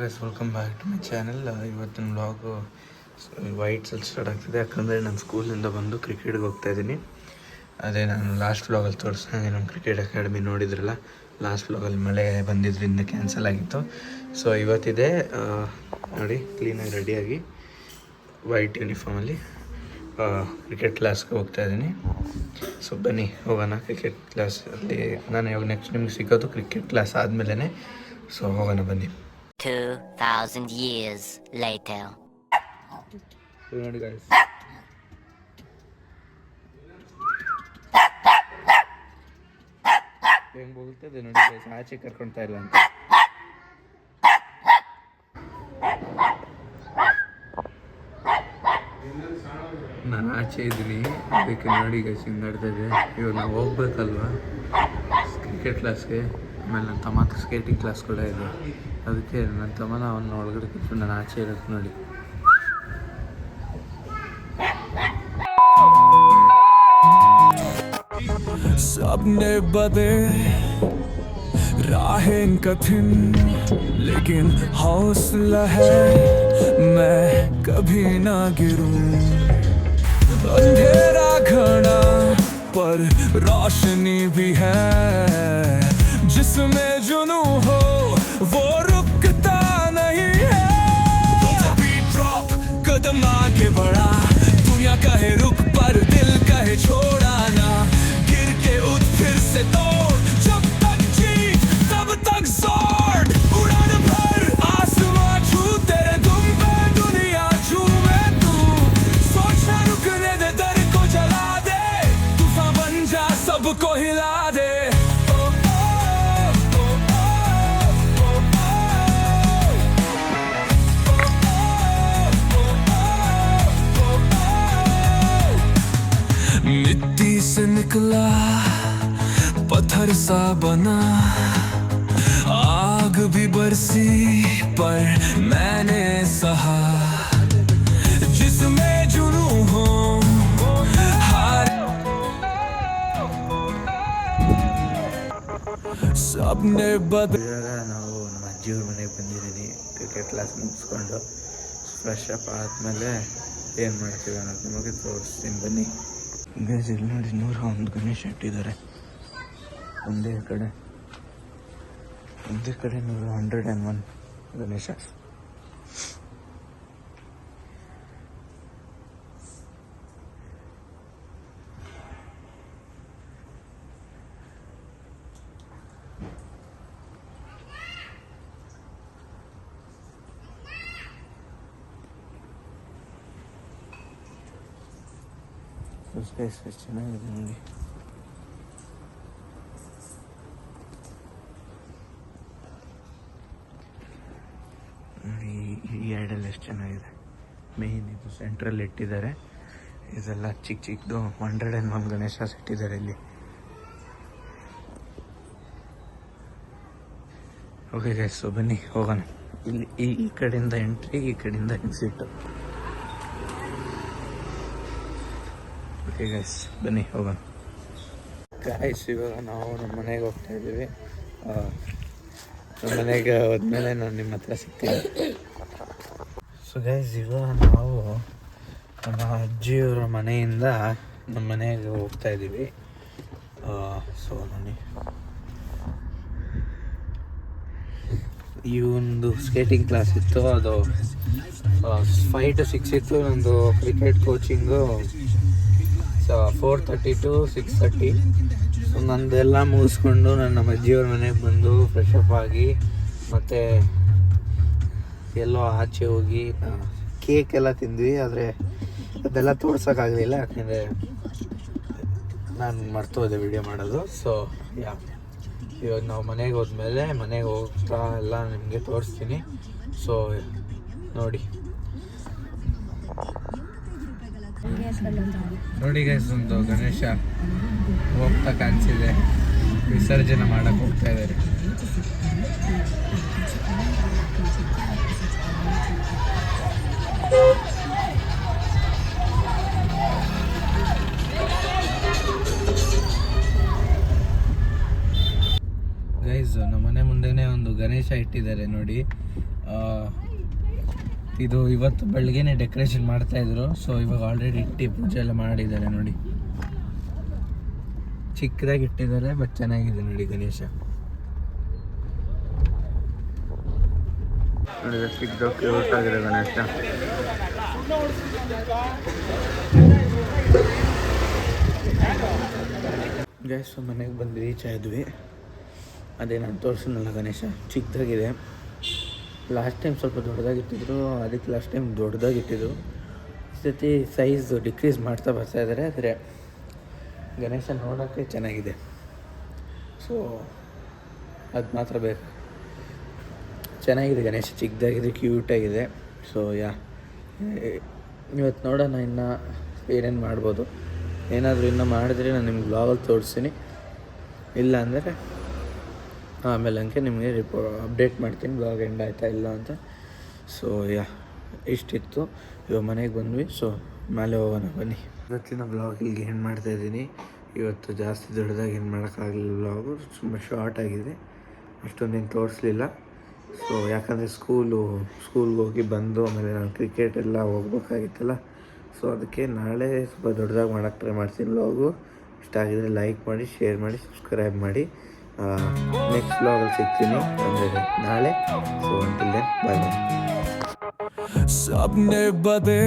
Guys welcome back to my channel. ಇವತ್ತಿನ vlog ವೈಟ್ಸಲ್ಲಿ start ಆಗ್ತಿದೆ, ಯಾಕಂದರೆ ನಾನು ಸ್ಕೂಲಿಂದ ಬಂದು ಕ್ರಿಕೆಟ್ಗೆ ಹೋಗ್ತಾಯಿದ್ದೀನಿ. ಅದೇ ನಾನು ಲಾಸ್ಟ್ ವ್ಲಾಗಲ್ಲಿ ತೋರಿಸ್ದಂಗೆ ನಮ್ಮ ಕ್ರಿಕೆಟ್ ಅಕಾಡೆಮಿ ನೋಡಿದ್ರಲ್ಲ, ಲಾಸ್ಟ್ ವ್ಲಾಗಲ್ಲಿ ಮಳೆ ಬಂದಿದ್ದರಿಂದ ಕ್ಯಾನ್ಸಲ್ ಆಗಿತ್ತು. ಸೊ ಇವತ್ತಿದೆ ನೋಡಿ, ಕ್ಲೀನಾಗಿ ರೆಡಿಯಾಗಿ ವೈಟ್ ಯೂನಿಫಾರ್ಮಲ್ಲಿ ಕ್ರಿಕೆಟ್ ಕ್ಲಾಸ್ಗೆ ಹೋಗ್ತಾಯಿದ್ದೀನಿ. ಸೊ ಬನ್ನಿ ಹೋಗೋಣ ಕ್ರಿಕೆಟ್ ಕ್ಲಾಸಲ್ಲಿ. ನಾನು ಇವಾಗ ನೆಕ್ಸ್ಟ್ ನಿಮ್ಗೆ ಸಿಗೋದು ಕ್ರಿಕೆಟ್ ಕ್ಲಾಸ್ ಆದಮೇಲೆ. ಸೊ ಹೋಗೋಣ ಬನ್ನಿ. 2000 years later. ನೋಡಿ ಗಾಯ್ಸ್, ಹೆಂಗೆ ಹೋಗ್ತದೆ ನೋಡಿ ಗಾಯ್ಸ್, ಆಚೆ ಕರ್ಕೊಳ್ತಾ ಇಲ್ಲ ಅಂತ. ನಾನು ಆಚೆ ಇದ್ದೀನಿ, ಅದಕ್ಕೆ ನೋಡಿ ಗೈಸ್ ಹಿಂಗೆ ನಡ್ತಾ ಇದೆ. ಇವಾಗ ನಾವು ಹೋಗ್ಬೇಕಲ್ವಾ ಕ್ರಿಕೆಟ್ ಕ್ಲಾಸ್ಗೆ. ಆಮೇಲೆ ನನ್ನ ತಮ್ಮ ಸ್ಕೇಟಿಂಗ್ ಕ್ಲಾಸ್ ಕೂಡ ಇದೆ, ಅದಕ್ಕೆ ನನ್ನ ತಮ್ಮನ ಅವನ್ನ ಒಳಗಡೆ ಕೂತ್ಕೊಂಡು ನಾನು ಆಚೆ ಇರೋದು ನೋಡಿ. सबने बदे राहें कठिन, लेकिन हौसला है मैं कभी ना गिरूं. अंधेरा घना पर रोशनी भी है, जिसमें जुनू हो वो रुकता नहीं है. ड्रॉप कदम आगे बढ़ा, दुनिया कहे रुक पर दिल कहे छोड़ा ना. गिर के उठ फिर से तोड़, जब तक जीत तब तक जोर. उड़ान भर आसमां छू, तेरे दुम पे दुनिया छूए तू. सोचना रुकने दे, दर को जला दे, तूफान बन जा सबको हिला दे. मिट्टी से निकला पत्थर सा बना, आग भी बरसी पर मैंने सहा. जिसमें जुनू हो हार सबने बदल. ಇವಾಗ ನಾವು ನಮ್ಮ ಅಜ್ಜಿಯವ್ರ ಮನೆಗೆ ಬಂದಿದ್ದೀನಿ. ಕ್ರಿಕೆಟ್ ಕ್ಲಾಸ್ ಮುಗಿಸ್ಕೊಂಡು ಫ್ರೆಶ್ ಅಪ್ ಆದಮೇಲೆ ಏನು ಮಾಡ್ತೀವಿ ಅನ್ನೋದು ನಿಮಗೆ ತೋರಿಸ್ತೀನಿ ಬನ್ನಿ. ಗೈಸ್ ಇಲ್ಲಿ ನೋಡಿ, 101 ಗಣೇಶ ಇಟ್ಟಿದ್ದಾರೆ ಒಂದೇ ಕಡೆ 101 ಗಣೇಶ. ಎಷ್ಟು ಚೆನ್ನಾಗಿದೆ ನೋಡಿ. ಈ ಐಡಲ್ ಎಷ್ಟು ಚೆನ್ನಾಗಿದೆ. ಮೇಯ್ನ್ ಇದು ಸೆಂಟ್ರಲ್ಲಿ ಇಟ್ಟಿದ್ದಾರೆ, ಇದೆಲ್ಲ ಚಿಕ್ಕ ಚಿಕ್ಕದು 101 ಗಣೇಶ ಇಟ್ಟಿದ್ದಾರೆ ಇಲ್ಲಿ. ಓಕೆ ಗೈಸ್, ಸೊ ಬನ್ನಿ ಹೋಗೋಣ. ಇಲ್ಲಿ ಈ ಕಡೆಯಿಂದ ಎಂಟ್ರಿ, ಈ ಕಡೆಯಿಂದ ಎಕ್ಸಿಟ್. ಓಕೆ ಗೈಸ್, ಬನ್ನಿ ಹೋಗೋಣ. ಗೈಸ್ ಇವಾಗ ನಾವು ನಮ್ಮ ಮನೆಗೆ ಹೋಗ್ತಾ ಇದ್ದೀವಿ. ನಮ್ಮ ಮನೆಗೆ ಹೋದ್ಮೇಲೆ ನಾನು ನಿಮ್ಮ ಹತ್ರ ಸಿಗ್ತೀನಿ. ಸೊ ಗೈಸ್ ಇವಾಗ ನಾವು ನಮ್ಮ ಅಜ್ಜಿಯವರ ಮನೆಯಿಂದ ನಮ್ಮ ಮನೆಗೆ ಹೋಗ್ತಾ ಇದ್ದೀವಿ. ಸೊ ನೋಡಿ, ಈ ಒಂದು ಸ್ಕೇಟಿಂಗ್ ಕ್ಲಾಸ್ ಇತ್ತು, ಅದು 5 to 6 ಇತ್ತು. ನಂದು ಕ್ರಿಕೆಟ್ ಕೋಚಿಂಗು 4:30 to 6:30. ಸೊ ನಂದೆಲ್ಲ ಮುಗಿಸ್ಕೊಂಡು ನಾನು ನಮ್ಮ ಅಜ್ಜಿಯವ್ರ ಮನೆಗೆ ಬಂದು ಫ್ರೆಶ್ ಅಪ್ ಆಗಿ, ಮತ್ತು ಎಲ್ಲೋ ಆಚೆ ಹೋಗಿ ಕೇಕ್ ಎಲ್ಲ ತಿಂದ್ವಿ. ಆದರೆ ಅದೆಲ್ಲ ತೋರ್ಸೋಕ್ಕಾಗಲಿಲ್ಲ, ಯಾಕೆಂದರೆ ನಾನು ಮರ್ತೋದೆ ವಿಡಿಯೋ ಮಾಡೋದು. ಸೊ ಇವಾಗ ನಾವು ಮನೆಗೆ ಹೋದ್ಮೇಲೆ ಮನೆಗೆ ಹೋಗ್ತಾ ಎಲ್ಲ ನಿಮಗೆ ತೋರಿಸ್ತೀನಿ. ಸೊ ನೋಡಿ ಗೈಸ್, ಒಂದು ಗಣೇಶ ಹೋಗ್ತಾ ಕಾಣಿಸಿದೆ, ವಿಸರ್ಜನೆ ಮಾಡಕ್ಕೆ ಹೋಗ್ತಾ ಇದ್ದಾರೆ. ಗೈಸ್ ನಮ್ಮ ಮನೆ ಮುಂದೆನೇ ಒಂದು ಗಣೇಶ ಇಟ್ಟಿದ್ದಾರೆ ನೋಡಿ. ಇದು ಇವತ್ತು ಬೆಳಗ್ಗೆನೇ ಡೆಕೋರೇಷನ್ ಮಾಡ್ತಾಯಿದ್ರು. ಸೊ ಇವಾಗ ಆಲ್ರೆಡಿ ಇಟ್ಟು ಪೂಜೆ ಎಲ್ಲ ಮಾಡಿದ್ದಾರೆ ನೋಡಿ. ಚಿಕ್ಕದಾಗಿ ಇಟ್ಟಿದ್ದಾರೆ, ಬಟ್ ಚೆನ್ನಾಗಿದೆ ನೋಡಿ ಗಣೇಶ. ನೋಡಿದ್ರೆ ಚಿಕ್ಕದು ಕ್ಯೂಟ್ ಆಗಿದೆ ಗಣೇಶ. ಗ್ಯಾಸ್ ಮನೆಗೆ ಬಂದು ರೀಚ್ ಆದ್ವಿ. ಅದೇ ನಾನು ತೋರಿಸಿದ್ನಲ್ಲ ಗಣೇಶ ಚಿಕ್ಕದಾಗಿದೆ. ಲಾಸ್ಟ್ ಟೈಮ್ ಸ್ವಲ್ಪ ದೊಡ್ಡದಾಗಿಟ್ಟಿದ್ರು, ಅದಕ್ಕೆ ಲಾಸ್ಟ್ ಟೈಮ್ ದೊಡ್ಡದಾಗಿಟ್ಟಿದ್ರು. ಈ ಸತಿ ಸೈಜ್ ಡಿಕ್ರೀಸ್ ಮಾಡ್ತಾ ಬರ್ತಾಯಿದ್ದಾರೆ. ಆದರೆ ಗಣೇಶ ನೋಡೋಕ್ಕೆ ಚೆನ್ನಾಗಿದೆ. ಸೊ ಅದು ಮಾತ್ರ ಬೇಕು. ಚೆನ್ನಾಗಿದೆ ಗಣೇಶ, ಚಿಕ್ಕದಾಗಿದೆ, ಕ್ಯೂಟಾಗಿದೆ. ಸೊ ಇವತ್ತು ನೋಡೋಣ ಇನ್ನು ಏನೇನು ಮಾಡ್ಬೋದು. ಏನಾದರೂ ಇನ್ನೂ ಮಾಡಿದ್ರೆ ನಾನು ನಿಮ್ಗೆ ಬ್ಲಾಗಲ್ಲಿ ತೋರಿಸ್ತೀನಿ. ಇಲ್ಲ ಅಂದರೆ ಆಮೇಲೆ ಹಂಗೆ ನಿಮಗೆ ಅಪ್ಡೇಟ್ ಮಾಡ್ತೀನಿ ಬ್ಲಾಗ್ ಎಂಡ್ ಆಯಿತಾ ಇಲ್ಲ ಅಂತ. ಸೊ ಇಷ್ಟಿತ್ತು. ಇವಾಗ ಮನೆಗೆ ಬಂದ್ವಿ. ಸೊ ಮೇಲೆ ಹೋಗೋಣ ಬನ್ನಿ. ಇವತ್ತಿನ ಬ್ಲಾಗ್ ಇಲ್ಲಿಗೆ ಏನು ಮಾಡ್ತಾಯಿದ್ದೀನಿ. ಇವತ್ತು ಜಾಸ್ತಿ ದೊಡ್ಡದಾಗಿ ಏನು ಮಾಡೋಕ್ಕಾಗಲಿಲ್ಲ. ಬ್ಲಾಗು ತುಂಬ ಶಾರ್ಟ್ ಆಗಿದೆ, ಅಷ್ಟೊಂದೇನು ತೋರಿಸ್ಲಿಲ್ಲ. ಸೊ ಯಾಕಂದರೆ ಸ್ಕೂಲ್ಗೆ ಹೋಗಿ ಬಂದು ಆಮೇಲೆ ನಾನು ಕ್ರಿಕೆಟ್ ಎಲ್ಲ ಹೋಗ್ಬೇಕಾಗಿತ್ತಲ್ಲ. ಸೊ ಅದಕ್ಕೆ ನಾಳೆ ಸ್ವಲ್ಪ ದೊಡ್ಡದಾಗಿ ಮಾಡೋಕ್ಕೆ ಟ್ರೈ ಮಾಡ್ತೀನಿ ಬ್ಲಾಗು. ಇಷ್ಟ ಆಗಿದರೆ ಲೈಕ್ ಮಾಡಿ, ಶೇರ್ ಮಾಡಿ, ಸಬ್ಸ್ಕ್ರೈಬ್ ಮಾಡಿ. ನೆಕ್ಸ್ಟ್ ಬ್ಲಾಗಲ್ಲಿ ಸಿಗ್ತೀನಿ ಅಂದರೆ ನಾಳೆ. ಸೊ ಅಂಟಿಲ್ ದೆನ್ ಬಾಯ್ ಬಾಯ್. सपने बदे